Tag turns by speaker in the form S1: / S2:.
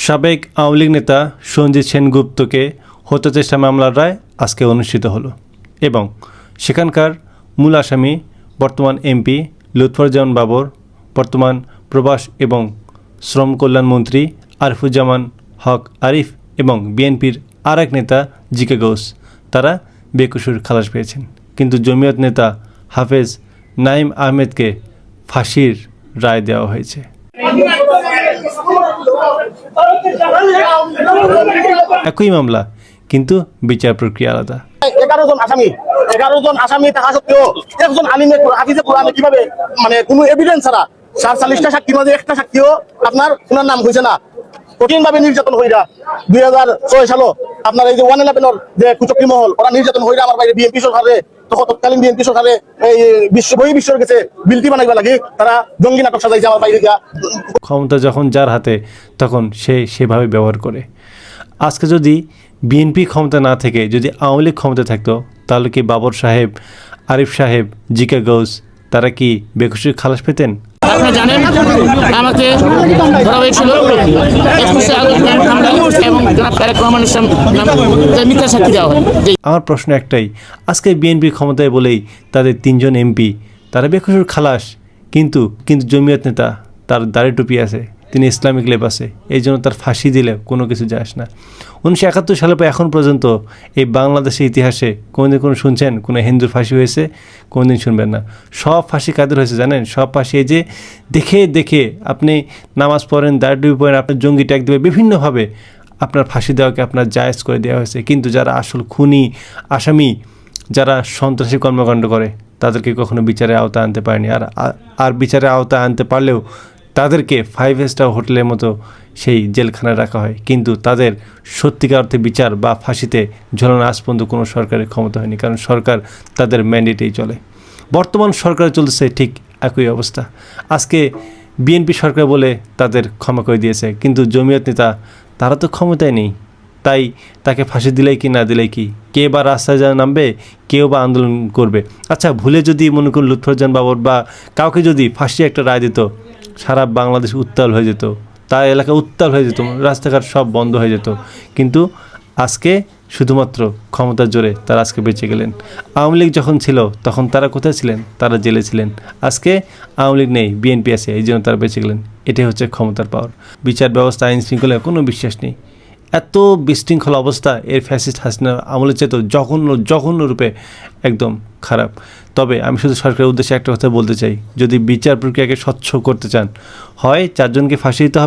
S1: সাবেক আওয়ামী লীগ নেতা সঞ্জিত সেনগুপ্তকে হত্যা চেষ্টা মামলার রায় আজকে অনুষ্ঠিত হলো এবং সেখানকার মূল আসামি বর্তমান এমপি লুৎফুজ্জামান বাবর, বর্তমান প্রবাস এবং শ্রম কল্যাণ মন্ত্রী আরিফুজ্জামান হক আরিফ এবং বিএনপির আরেক নেতা জিকে গৌস, তারা বেকসুর খালাস পেয়েছেন। কিন্তু জমিয়ত নেতা হাফেজ নাঈম আহমেদকে ফাঁসির রায় দেওয়া হয়েছে। একই মামলা, কিন্তু বিচার প্রক্রিয়া আলাদা।
S2: 11 জন আসামি থাকা সত্ত্বেও একজন আলিমের হাফিজে কোরআনে কিভাবে কোনো এভিডেন্স ছাড়া 47টা সাক্ষীর মাঝে একটা সাক্ষীও আপনার ওনার নাম হয়েছে না, কঠিনভাবে নির্যাতন হইরা 2006 সালে আপনার এই যে 111 যে কুচক্রী মহল ওরা নির্যাতন হইরা আমার বাইরে বিএনপি সরকারে তৎকালীন বিএনপি সরকারে এই বিশ্বের কাছে বিলটি বানাইবা লাগে তারা জঙ্গি নাটক সাজাইছে আমার বাইরে।
S1: ক্ষমতা যখন যার হাতে তখন সে সেভাবে ব্যবহার করে। আজকে যদি বিএনপি ক্ষমতা না থেকে যদি আওয়ামী লীগ ক্ষমতা থাকতো, তাহলে কি বাবর সাহেব, আরিফ সাহেব, জিকে গৌস তারা কি বেকসুর খালাস পেতেন?
S3: আপনারা জানেন আমাকে ধরা হয়েছিল এবং তারেক রহমান ইসলাম মিথ্যা সাক্ষী দেওয়া হয়।
S1: আমার প্রশ্ন একটাই, আজকে বিএনপি ক্ষমতায় বলেই তাদের 3 জন এমপি তারা বেকসুর খালাস, কিন্তু জমিয়ত নেতা তার দাড়ি টুপি আছে, তিনি ইসলামিক লেপ আছে, এই জন্য তার ফাঁসি দিলে কোনো কিছু যায় না। 1971 সালে এখন পর্যন্ত এই বাংলাদেশের ইতিহাসে কোনোদিন শুনছেন কোনো হিন্দুর ফাঁসি হয়েছে? কোনোদিন শুনবেন না। সব ফাঁসি কাদের হয়েছে জানেন? সব ফাঁসি এই যে দেখে আপনি নামাজ পড়েন, দাড়ি টুপি পড়েন, আপনার জঙ্গি ট্যাগ দেবে, বিভিন্নভাবে আপনার ফাঁসি দেওয়াকে আপনার জায়েজ করে দেওয়া হয়েছে। কিন্তু যারা আসল খুনি আসামি, যারা সন্ত্রাসী কর্মকাণ্ড করে, তাদেরকে কখনো বিচারের আওতায় আনতে পারেনি। আর বিচারের আওতায় আনতে পারলেও তাদেরকে 5 স্টার হোটেলের মতো সেই জেলখানায় রাখা হয়, কিন্তু তাদের সত্যিকার অর্থে বিচার বা ফাঁসিতে ঝোলানো আজ পর্যন্ত কোনো সরকারের ক্ষমতা হয়নি, কারণ সরকার তাদের ম্যান্ডেটেই চলে। বর্তমান সরকার চলতেছে ঠিক একই অবস্থা। আজকে বিএনপি সরকার বলে তাদের ক্ষমা করে দিয়েছে, কিন্তু জমিয়ত নেতা তারা তো ক্ষমতায় নেই, তাই তাকে ফাঁসি দিলেই কি না দিলেই কি, কে বা রাস্তায় নামবে, কেউ বা আন্দোলন করবে। আচ্ছা, ভুলে যদি মনে করুন লুৎফুজ্জামান বাবর বা কাউকে যদি ফাঁসি একটা রায় দিত, সারা বাংলাদেশ উত্তাল হয়ে যেত, তার এলাকা উত্তাল হয়ে যেত, রাস্তাঘাট সব বন্ধ হয়ে যেত। কিন্তু আজকে শুধুমাত্র ক্ষমতার জোরে তারা আজকে বেঁচে গেলেন। আওয়ামী লীগ যখন ছিল তখন তারা কোথায় ছিলেন? তারা জেলে ছিলেন। আজকে আওয়ামী লীগ নেই, বিএনপি আছে, এই জন্য তারা বেঁচে গেলেন। এটাই হচ্ছে ক্ষমতার পাওয়ার। বিচার ব্যবস্থা, আইন শৃঙ্খলায় কোনো বিশ্বাস নেই। এত বিশৃঙ্খল অবস্থা এর ফ্যাসিস্ট হাসিনার আমলের চেয়ে তো জঘন্য রূপে একদম খারাপ। তবে আমি শুধু সরকারের উদ্দেশ্যে একটা কথা বলতে চাই, যদি বিচার প্রক্রিয়াকে স্বচ্ছ করতে চান, হয় 4 জনকে ফাঁসি দিতে হবে।